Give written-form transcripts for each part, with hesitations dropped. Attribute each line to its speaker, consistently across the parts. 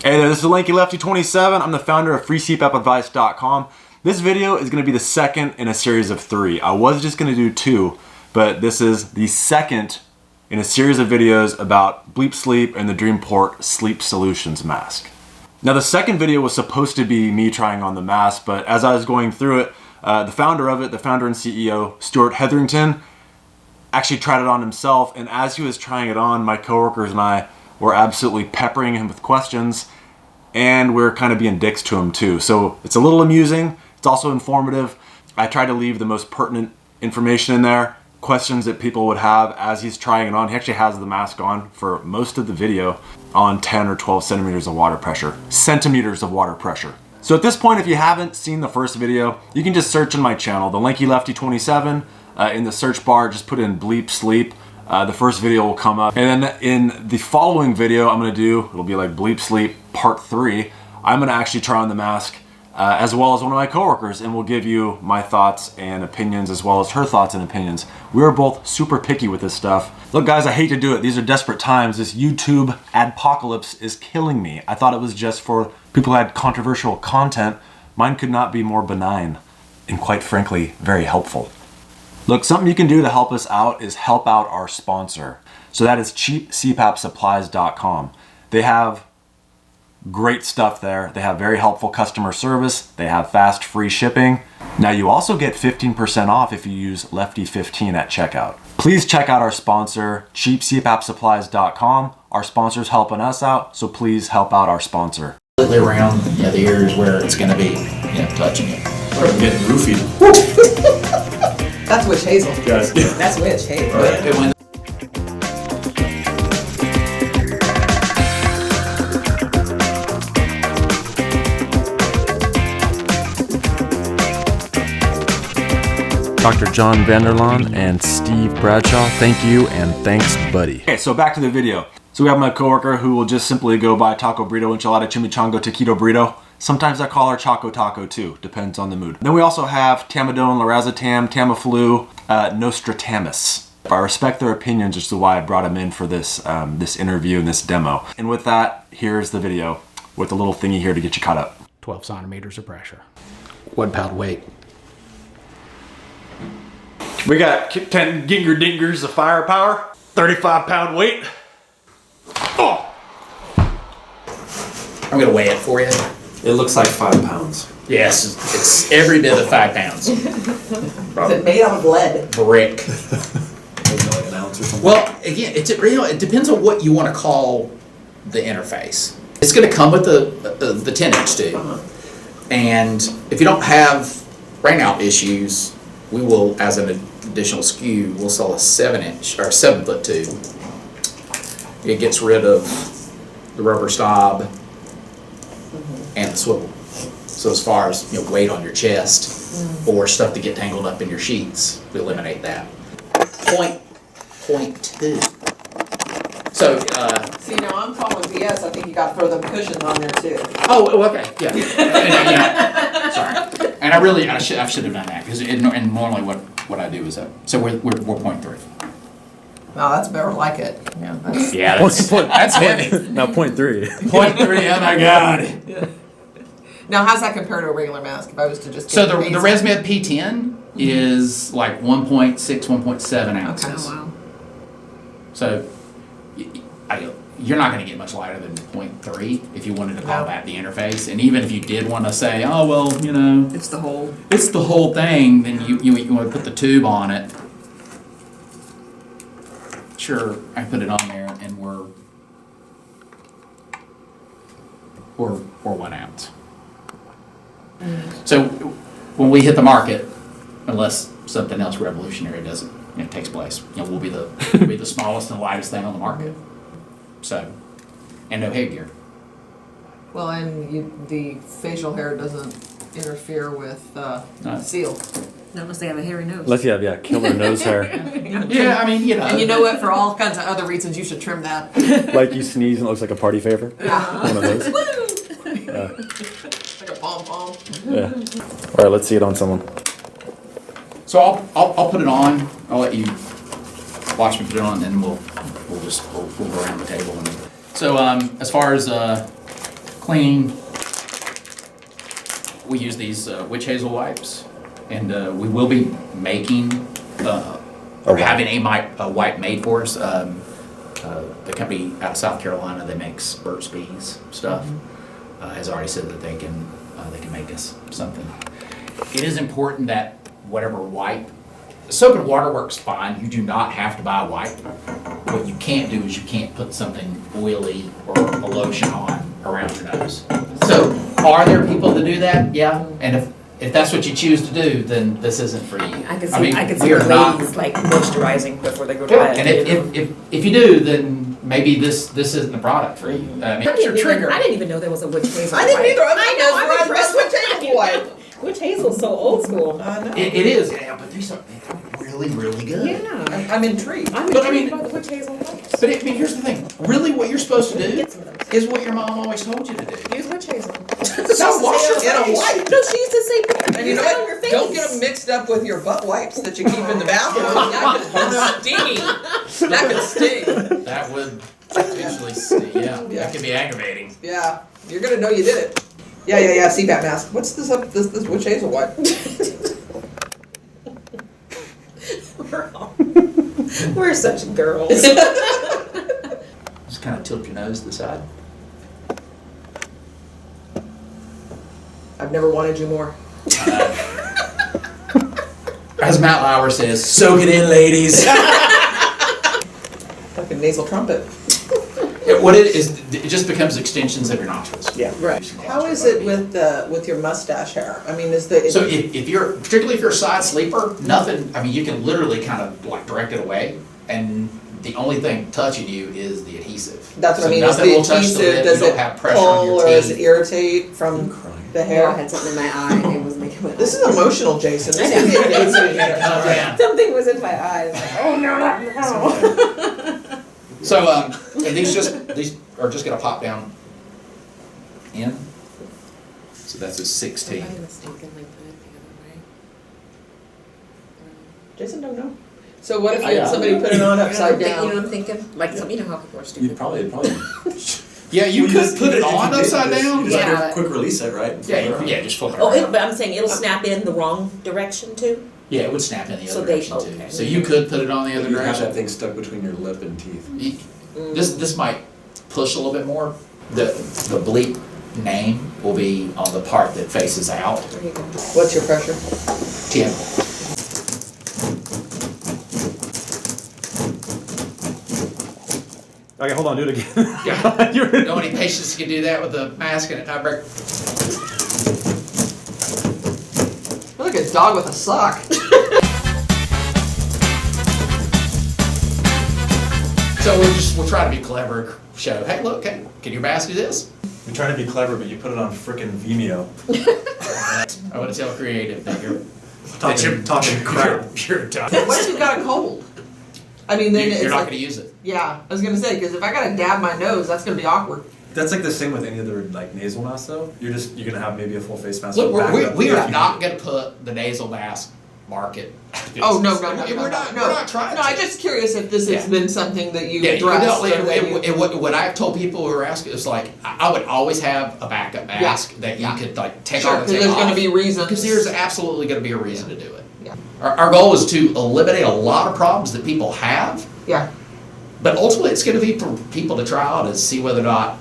Speaker 1: Hey there, this is Lanky Lefty 27. I'm the founder of FreeCPAPadvice.com. This video is going to be the second in a series of 3. I was just going to do 2, but this is the second in a series of videos about Bleep Sleep and the Dreamport Sleep Solutions mask. Now the second video was supposed to be me trying on the mask, but as I was going through it, the founder of it, the founder and CEO, Stuart Heatherington, actually tried it on himself, and as he was trying it on, my coworkers and I were absolutely peppering him with questions, and we're kind of being dicks to him too. So it's a little amusing, it's also informative. I tried to leave the most pertinent information in there, questions that people would have as he's trying it on. He actually has the mask on for most of the video on 10 or 12 centimeters of water pressure. Centimeters of water pressure. So at this point, if you haven't seen the first video, you can just search on my channel, the Lanky Lefty 27. In the search bar, just put in Bleep Sleep. The first video will come up. And then in the following video I'm gonna do, it'll be like Bleep Sleep Part 3. I'm gonna actually try on the mask as well as one of my coworkers, and we'll give you my thoughts and opinions as well as her thoughts and opinions. We're both super picky with this stuff. Look guys, I hate to do it. These are desperate times. This YouTube adpocalypse is killing me. I thought it was just for people who had controversial content. Mine could not be more benign and quite frankly, very helpful. Look, something you can do to help us out is help out our sponsor. So that is cheapcpapsupplies.com. They have great stuff there. They have very helpful customer service. They have fast, free shipping. Now you also get 15% off if you use Lefty15 at checkout. Please check out our sponsor, cheapcpapsupplies.com. Our sponsor's helping us out, so please help out our sponsor.
Speaker 2: Around the ears where it's going to be, touching it.
Speaker 1: Or getting roofied.
Speaker 3: That's witch hazel.
Speaker 1: Guys.
Speaker 3: That's witch hazel.
Speaker 2: Right.
Speaker 1: Dr. John Vanderlaan and Steve Bradshaw, thank you and thanks, buddy. Okay, so back to the video. So we have my coworker who will just simply go by taco burrito, enchilada, chimichango, taquito burrito. Sometimes I call her Choco Taco too, depends on the mood. Then we also have Tamidone, Lorazepam, Tamiflu, Nostratamus. I respect their opinions, which is why I brought them in for this this interview and this demo. And with that, here's the video with the little thingy here to get you caught up.
Speaker 2: 12 centimeters of pressure. 1 pound weight.
Speaker 1: We got 10 ginger dingers of firepower, 35-pound weight. Oh!
Speaker 2: I'm going to weigh it for you.
Speaker 1: It looks like 5 pounds.
Speaker 2: Yes, it's every bit of 5 pounds.
Speaker 3: Is it made out of lead?
Speaker 2: Brick.
Speaker 1: Like an ounce or something.
Speaker 2: Well, again, it depends on what you want to call the interface. It's going to come with the 10-inch tube. And if you don't have rainout issues, we will, as an additional SKU, we'll sell a 7-inch or 7-foot tube. It gets rid of the rubber stop and the swivel. So as far as weight on your chest or stuff to get tangled up in your sheets, we eliminate that. Point 2. So
Speaker 3: See, now I'm calling BS. I think you got to throw them cushions on there too.
Speaker 2: oh, okay, yeah. Sorry, and I should have done that because and normally what I do is so we're 0.3.
Speaker 3: No, that's better like it. Yeah. That's,
Speaker 2: Yeah, that's heavy.
Speaker 1: Now 0.3.
Speaker 2: 0.3. Oh my god.
Speaker 3: Now, how's that compare to a regular mask? If I was to just
Speaker 2: So
Speaker 3: get
Speaker 2: the ResMed P10 is like 1.6, 1.7 ounces.
Speaker 3: Okay. Oh, wow.
Speaker 2: So you're not going to get much lighter than 0.3 if you wanted to call that the interface. And even if you did want to say, oh well,
Speaker 3: it's the whole
Speaker 2: thing, then you want to put the tube on it. Sure, I put it on there, and we're 1 ounce. So when we hit the market, unless something else revolutionary takes place, we'll be the smallest and lightest thing on the market. So, and no headgear.
Speaker 3: Well, and the facial hair doesn't interfere with seal.
Speaker 4: Unless they have a hairy nose.
Speaker 1: Unless you have killer nose hair.
Speaker 2: Yeah, I mean,
Speaker 3: And you know what? For all kinds of other reasons, you should trim that.
Speaker 1: Like you sneeze and it looks like a party favor.
Speaker 3: Yeah.
Speaker 1: One of those.
Speaker 3: Like a pom-pom.
Speaker 1: Yeah. All right, let's see it on someone.
Speaker 2: So I'll put it on. I'll let you watch me put it on, and then we'll go around the table. So as far as clean. We use these witch hazel wipes, and we will be making or having a wipe made for us. The company out of South Carolina that makes Burt's Bees stuff has already said that they can make us something. It is important that whatever wipe, soap and water works fine. You do not have to buy a wipe. What you can't do is you can't put something oily or a lotion on around your nose. So, are there people that do that? Yeah. And if that's what you choose to do, then this isn't for you.
Speaker 4: I can see
Speaker 2: we are
Speaker 4: the
Speaker 2: not.
Speaker 4: ladies like moisturizing before they go to bed.
Speaker 2: And if you do, then maybe this isn't the product for you. What's your trigger?
Speaker 4: I didn't even know there was a witch hazel.
Speaker 3: I didn't either.
Speaker 4: I'm
Speaker 3: impressed with table wipe.
Speaker 4: Witch hazel's so old school.
Speaker 3: I know.
Speaker 2: It is, yeah, but they're really, really good.
Speaker 4: Yeah.
Speaker 3: I'm intrigued.
Speaker 4: I'm
Speaker 2: But I mean-
Speaker 4: intrigued by the witch hazel wipes.
Speaker 2: But here's the thing. Really, what you're supposed to do
Speaker 4: Get some of those.
Speaker 2: is what your mom always told you to do.
Speaker 4: Use witch hazel.
Speaker 2: So wash your
Speaker 3: In a
Speaker 2: face.
Speaker 3: wipe.
Speaker 4: No, she used to say,
Speaker 3: And you know
Speaker 4: use it on your
Speaker 3: what?
Speaker 4: face.
Speaker 3: Don't get them mixed up with your butt wipes that you keep in the bathroom. That could sting. That could sting.
Speaker 2: That would potentially sting. Yeah, that could be aggravating.
Speaker 3: Yeah, you're gonna know you did it. Yeah, CPAP mask. What's this this witch hazel wipe?
Speaker 4: We're such girls.
Speaker 2: Just kind of tilt your nose to the side.
Speaker 3: I've never wanted you more.
Speaker 2: As Matt Lauer says, soak it in, ladies.
Speaker 3: Like a nasal trumpet.
Speaker 2: What it is, it just becomes extensions of your nostrils.
Speaker 3: Yeah, right. How is it with your mustache hair? I mean,
Speaker 2: So if you're, particularly if you're a side sleeper, nothing, I mean, you can literally kind of like direct it away, and the only thing touching you is the adhesive.
Speaker 3: that's what
Speaker 2: So
Speaker 3: I mean. Is
Speaker 2: nothing
Speaker 3: the
Speaker 2: will touch the
Speaker 3: adhesive,
Speaker 2: lip,
Speaker 3: does
Speaker 2: you don't
Speaker 3: it
Speaker 2: have pressure on
Speaker 3: pull
Speaker 2: your
Speaker 3: or does it
Speaker 2: teeth.
Speaker 3: irritate from the
Speaker 4: I
Speaker 3: hair?
Speaker 4: had something in my eye and it was making my
Speaker 3: This
Speaker 4: eye.
Speaker 3: is emotional, Jason. This
Speaker 4: I know.
Speaker 3: could be a date
Speaker 2: Oh, yeah.
Speaker 4: Something was in my eye. It's like, oh no, not now.
Speaker 2: So, and these are just gonna pop down in. So that's a 16.
Speaker 4: I mistakenly put it the other way.
Speaker 3: Jason don't know. So what if
Speaker 2: Yeah.
Speaker 3: somebody put it on upside
Speaker 4: You know
Speaker 3: down?
Speaker 4: what I'm thinking? Like, you know how people are stupid.
Speaker 5: You'd probably.
Speaker 2: Yeah, you
Speaker 5: Well,
Speaker 2: could
Speaker 5: just-
Speaker 2: put it
Speaker 5: if you
Speaker 2: on
Speaker 5: did
Speaker 2: upside
Speaker 5: this,
Speaker 2: down.
Speaker 5: You just
Speaker 4: Yeah.
Speaker 5: quick release it, right?
Speaker 2: Yeah, just flip it
Speaker 4: Oh,
Speaker 2: around.
Speaker 4: but I'm saying it'll snap in the wrong direction too?
Speaker 2: Yeah, it would snap in the
Speaker 4: So
Speaker 2: other
Speaker 4: they-
Speaker 2: direction too.
Speaker 4: okay.
Speaker 2: So you could put it on the other
Speaker 5: You have
Speaker 2: direction.
Speaker 5: that thing stuck between your lip and teeth.
Speaker 2: This might push a little bit more. The Bleep name will be on the part that faces out.
Speaker 4: There you go.
Speaker 3: What's your pressure?
Speaker 2: 10.
Speaker 1: Okay, hold on, do it again.
Speaker 2: Yeah.
Speaker 1: You're-
Speaker 2: Know any patients can do that with a mask and a tiebreaker?
Speaker 3: You're like a dog with a sock.
Speaker 2: So we'll try to be clever. Show, hey, look, hey, can your mask do this?
Speaker 5: You're trying to be clever, but you put it on frickin' Vimeo.
Speaker 2: I want to tell creative that you're
Speaker 5: Talking crap.
Speaker 2: You're done.
Speaker 3: What if you've got a cold? I mean, then it's
Speaker 2: You're not
Speaker 3: like,
Speaker 2: going to use it.
Speaker 3: yeah, I was gonna say, because if I gotta dab my nose, that's gonna be awkward.
Speaker 5: That's like the same with any other like nasal mask though. You're gonna have maybe a full face mask.
Speaker 2: Look,
Speaker 5: with backup
Speaker 2: we
Speaker 5: if
Speaker 2: are
Speaker 5: you
Speaker 2: not
Speaker 5: need it.
Speaker 2: going to put the nasal mask market.
Speaker 3: Oh, no.
Speaker 2: We're not trying
Speaker 3: No,
Speaker 2: to.
Speaker 3: I'm just curious if this has
Speaker 2: Yeah.
Speaker 3: been something that you
Speaker 2: Yeah,
Speaker 3: addressed. or that
Speaker 2: and what I've told people who are asking is like, I would always have a backup mask that you could like take
Speaker 3: Sure,
Speaker 2: on and
Speaker 3: because
Speaker 2: take
Speaker 3: there's gonna
Speaker 2: off.
Speaker 3: be reasons.
Speaker 2: Because there's absolutely going to be a reason to do it.
Speaker 3: Yeah.
Speaker 2: Our goal is to eliminate a lot of problems that people have,
Speaker 3: Yeah,
Speaker 2: but ultimately it's going to be for people to try out and see whether or not,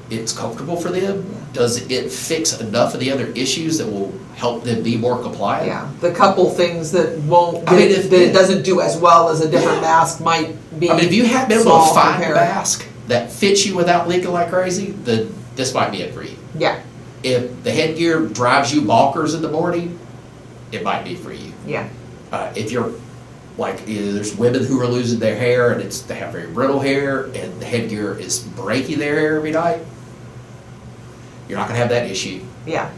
Speaker 2: it's comfortable for them. Does it fix enough of the other issues that will help them be more compliant?
Speaker 3: yeah. The couple things that won't,
Speaker 2: I mean,
Speaker 3: that it doesn't do as well as a different mask might be.
Speaker 2: I mean, if you have been able
Speaker 3: small
Speaker 2: to find a
Speaker 3: compared.
Speaker 2: mask that fits you without leaking like crazy, then this might be it for you.
Speaker 3: Yeah,
Speaker 2: If the headgear drives you bonkers in the morning, it might be for you.
Speaker 3: yeah,
Speaker 2: If you're like, there's women who are losing their hair and they have very brittle hair and the headgear is breaking their hair every night, you're not gonna have that issue.
Speaker 3: yeah.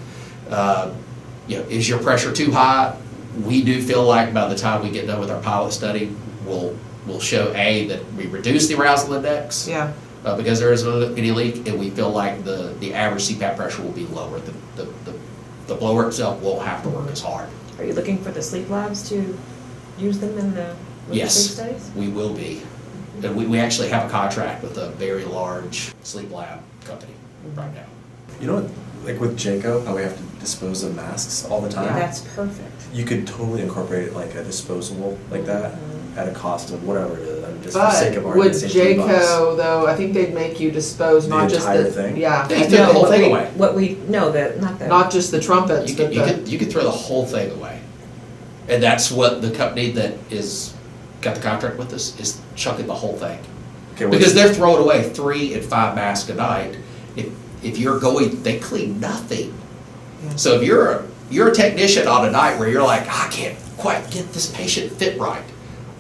Speaker 2: Is your pressure too high? We do feel like by the time we get done with our pilot study, we'll show that we reduce the arousal index.
Speaker 3: Yeah.
Speaker 2: Because there isn't any leak, and we feel like the average CPAP pressure will be lower. The blower itself won't have to work as hard.
Speaker 4: Are you looking for the sleep labs to use them in the
Speaker 2: Yes.
Speaker 4: sleep studies?
Speaker 2: We will be. And we actually have a contract with a very large sleep lab company. right now.
Speaker 5: You know what, like with Jayco, how we have to dispose of masks all the time?
Speaker 4: That's perfect.
Speaker 5: You could totally incorporate like a disposable like that at a cost of whatever it is. I mean, just for
Speaker 6: But
Speaker 5: sake of
Speaker 6: with
Speaker 5: argument, say $3.
Speaker 6: Jayco though, I think they'd make you dispose
Speaker 5: The
Speaker 6: not just
Speaker 5: entire
Speaker 6: the
Speaker 5: thing?
Speaker 6: yeah,
Speaker 2: They threw the whole
Speaker 4: what
Speaker 2: thing
Speaker 4: we-
Speaker 2: away.
Speaker 4: What we, no, not the.
Speaker 6: not just the trumpets,
Speaker 2: You
Speaker 6: but
Speaker 2: could throw the whole thing away. And that's what the company that got the contract with us is chucking the whole thing.
Speaker 5: Okay,
Speaker 2: Because they're throwing away 3 and 5 masks a night. If you're going, they clean nothing. So if you're a technician on a night where you're like, I can't quite get this patient fit right,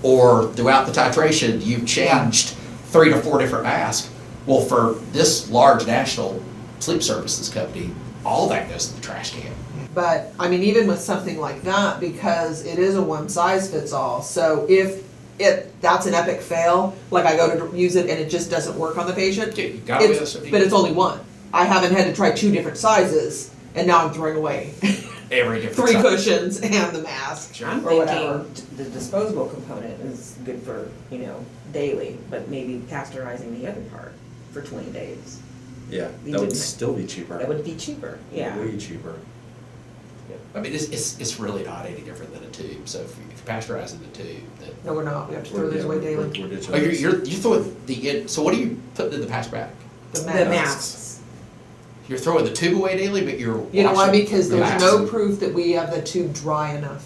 Speaker 2: or throughout the titration you've changed 3 to 4 different masks. Well, for this large national sleep services company, all that goes in the trash can.
Speaker 6: But, I mean, even with something like that, because it is a one size fits all, so if that's an epic fail, like I go to use it and it just doesn't work on the patient,
Speaker 2: Dude, you gotta be
Speaker 6: it's,
Speaker 2: honest.
Speaker 6: but it's only one. I haven't had to try 2 different sizes, and now I'm throwing away
Speaker 2: every different
Speaker 6: 3
Speaker 2: size.
Speaker 6: cushions and the mask.
Speaker 4: I'm
Speaker 6: or whatever.
Speaker 4: thinking the disposable component is good for, daily, but maybe pasteurizing the other part for 20 days.
Speaker 5: Yeah,
Speaker 4: We
Speaker 5: that would
Speaker 4: didn't-
Speaker 5: still be cheaper.
Speaker 4: That would be cheaper, yeah.
Speaker 5: Way cheaper.
Speaker 2: I mean, it's really not any different than a tube. So if you're pasteurizing the tube,
Speaker 6: No, we're not. We have to throw these away daily.
Speaker 5: We're ditching
Speaker 2: oh,
Speaker 5: those.
Speaker 2: you're throwing so what are you putting in the pass back?
Speaker 6: The
Speaker 4: The
Speaker 6: mask.
Speaker 4: masks.
Speaker 2: You're throwing the tube away daily, but you're
Speaker 6: You know why?
Speaker 2: washing
Speaker 6: Because
Speaker 2: the
Speaker 6: there's
Speaker 2: mask.
Speaker 6: no proof that we have the tube dry enough.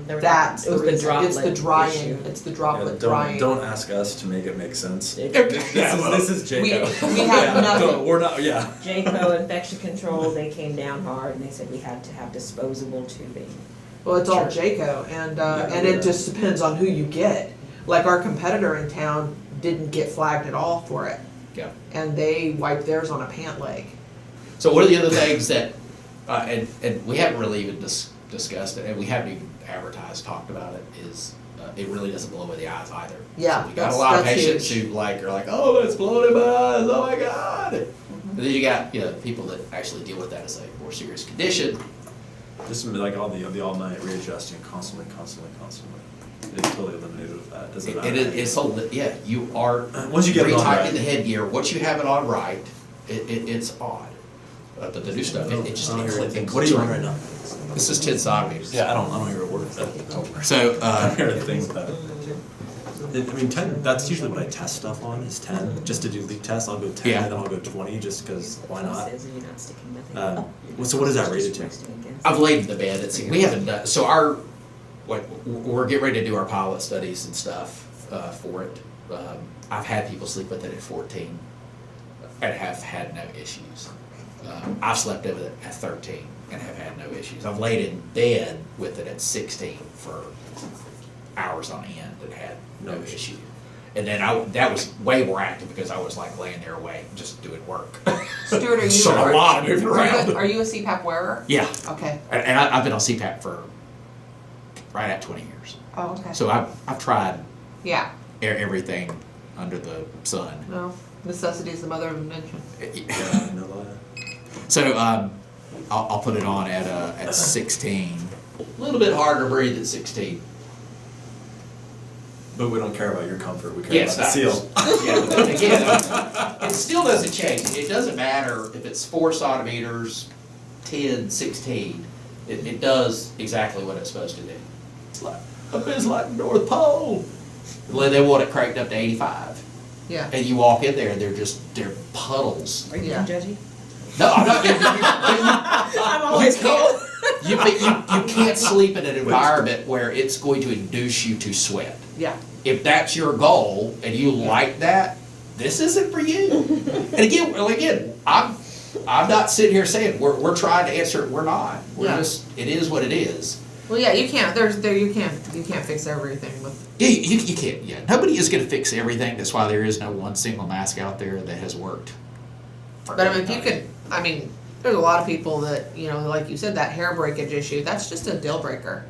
Speaker 6: That's
Speaker 4: It
Speaker 6: the
Speaker 4: was the
Speaker 6: reason. It's the
Speaker 4: droplet
Speaker 6: drying.
Speaker 4: issue.
Speaker 6: It's the
Speaker 5: Yeah,
Speaker 6: droplet drying.
Speaker 5: don't ask us to make it make sense.
Speaker 4: It-
Speaker 5: This is Jayco.
Speaker 6: We have
Speaker 5: Yeah,
Speaker 6: nothing.
Speaker 5: we're not, yeah.
Speaker 4: Jayco infection control, they came down hard and they said we had to have disposable tubing.
Speaker 6: Well, it's all
Speaker 2: Sure.
Speaker 6: Jayco, and
Speaker 5: Yeah.
Speaker 6: it just depends on who you get. Like our competitor in town didn't get flagged at all for it,
Speaker 2: Yeah.
Speaker 6: and they wiped theirs on a pant leg.
Speaker 2: So one of the other things that, and we haven't really even discussed it, and we haven't even advertised, talked about it, is it really doesn't blow away the eyes either.
Speaker 6: Yeah,
Speaker 2: So we got a
Speaker 6: that's-
Speaker 2: lot of
Speaker 6: that's
Speaker 2: patients
Speaker 6: huge.
Speaker 2: who are like, oh, it's blowing in my eyes, oh my God. And then you got, people that actually deal with that as a more serious condition.
Speaker 5: Just like all night readjusting constantly. It's totally eliminated with that. Doesn't matter.
Speaker 2: You are
Speaker 5: Once you get it on
Speaker 2: retightening
Speaker 5: right.
Speaker 2: the headgear. Once you have it on right, it's odd. But the new stuff, it just
Speaker 5: I don't hear
Speaker 2: clicks.
Speaker 5: anything. What are you on right now?
Speaker 2: This is 10 centimeters.
Speaker 5: Yeah, I don't hear a word of that.
Speaker 2: So,
Speaker 5: I don't hear a thing with that. I mean, 10, that's usually what I test stuff on, is 10. Just to do leak tests, I'll go 10,
Speaker 2: Yeah.
Speaker 5: and then I'll go 20, just because why not?
Speaker 4: Says you're not sticking nothing.
Speaker 5: So what is that rated to?
Speaker 2: I've laid in the bed. We haven't done, so we're getting ready to do our pilot studies and stuff for it. I've had people sleep with it at 14 and have had no issues. I've slept with it at 13 and have had no issues. I've laid in bed with it at 16 for hours on end and had no issue. And then that was way more active because I was like laying there awake, just doing work.
Speaker 6: Stuart, are you?
Speaker 2: So a lot of moving around.
Speaker 6: Are you a CPAP wearer?
Speaker 2: Yeah,
Speaker 6: Okay.
Speaker 2: and I've been on CPAP for right at 20 years.
Speaker 6: Oh, okay.
Speaker 2: So I've tried
Speaker 6: Yeah.
Speaker 2: everything under the sun.
Speaker 6: No. Necessity is the mother of invention.
Speaker 5: Yeah, no lie.
Speaker 2: So I'll put it on at 16. A little bit harder to breathe at 16.
Speaker 5: But we don't care about your comfort, we care
Speaker 2: Yes,
Speaker 5: about the seal.
Speaker 2: Yeah, but again, it still doesn't change. It doesn't matter if it's 4 centimeters, 10, 16. It does exactly what it's supposed to do. It's like the North Pole. They want it cranked up to 85.
Speaker 6: Yeah.
Speaker 2: And you walk in there and they're puddles.
Speaker 4: Are you
Speaker 6: Yeah.
Speaker 4: being judgy?
Speaker 2: No, I'm not.
Speaker 4: I'm always cold.
Speaker 2: You can't sleep in an environment where it's going to induce you to sweat.
Speaker 6: Yeah.
Speaker 2: If that's your goal and you like that, this isn't for you. And again, I'm not sitting here saying we're trying to answer it. We're not. It is what it is.
Speaker 6: Well, yeah, you can't. You can't fix everything with.
Speaker 2: Yeah, you can't. Yeah, nobody is going to fix everything. That's why there is no one single mask out there that has worked.
Speaker 6: But I mean, if you could, there's a lot of people that like you said, that hair breakage issue. That's just a deal breaker.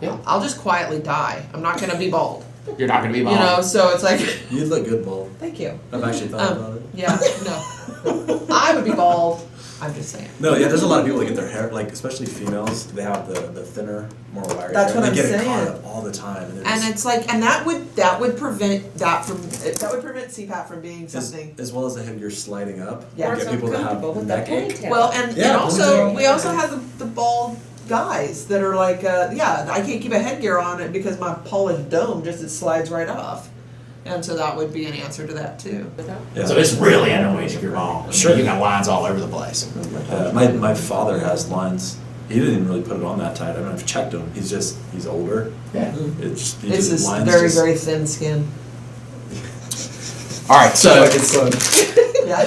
Speaker 2: Yeah.
Speaker 6: I'll just quietly die. I'm not gonna be bald.
Speaker 2: You're not going to be bald.
Speaker 6: So it's like.
Speaker 5: You'd look good bald.
Speaker 6: Thank you.
Speaker 5: I've actually thought about it.
Speaker 6: Yeah. No. I would be bald. I'm just saying.
Speaker 5: No, yeah, there's a lot of people that get their hair, like especially females, they have the thinner, more wiry
Speaker 6: That's
Speaker 5: hair.
Speaker 6: what
Speaker 5: They
Speaker 6: I'm
Speaker 5: get it caught
Speaker 6: saying.
Speaker 5: up all the time. And,
Speaker 6: And it's like, and that would prevent CPAP from being something.
Speaker 5: as well as the head you're sliding up.
Speaker 6: Yeah.
Speaker 5: You get people that have
Speaker 7: with that
Speaker 5: neck ache.
Speaker 7: ponytail.
Speaker 6: Well, and
Speaker 5: Yeah,
Speaker 6: also
Speaker 5: ponytail.
Speaker 6: we also have the bald guys that are like, yeah, I can't keep a headgear on it because my polished dome just it slides right off. And so that would be an answer to that too.
Speaker 5: Yeah.
Speaker 2: So it's really annoying if you're bald.
Speaker 5: Sure.
Speaker 2: You got lines all over the place.
Speaker 5: My father has lines. He didn't even really put it on that tight. I mean, I've checked him. He's oldder.
Speaker 2: Yeah.
Speaker 5: It's
Speaker 6: This
Speaker 5: lines
Speaker 6: very,
Speaker 5: just-
Speaker 6: very thin skin.
Speaker 2: All right, so
Speaker 5: like his son.
Speaker 6: Yeah.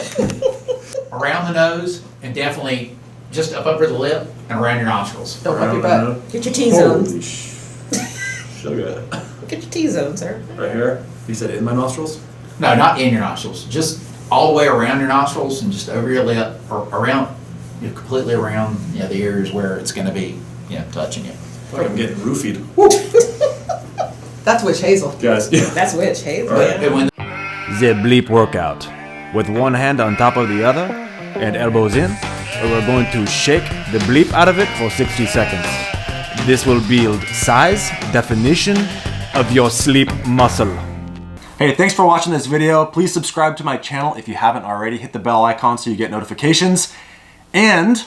Speaker 2: around the nose and definitely just up over the lip and around your nostrils.
Speaker 6: Don't wipe your butt.
Speaker 7: Get your T-zones.
Speaker 5: Holy sugar.
Speaker 7: Get your T-zones, sir.
Speaker 5: Right here. You said in my nostrils?
Speaker 2: No, not in your nostrils. Just all the way around your nostrils and just over your lip or around, completely around, the ears where it's going to be, touching you.
Speaker 5: Like I'm getting roofied.
Speaker 6: That's witch hazel.
Speaker 5: Guys, yeah.
Speaker 7: That's witch hazel.
Speaker 2: And when
Speaker 1: The Bleep workout. With one hand on top of the other and elbows in, we're going to shake the bleep out of it for 60 seconds. This will build size, definition of your sleep muscle. Hey, thanks for watching this video. Please subscribe to my channel if you haven't already. Hit the bell icon so you get notifications. And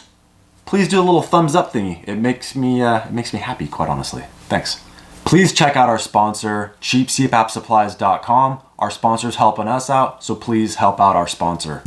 Speaker 1: please do a little thumbs up thingy. It makes me happy, quite honestly. Thanks. Please check out our sponsor, cheapcpapsupplies.com. Our sponsor's helping us out, so please help out our sponsor.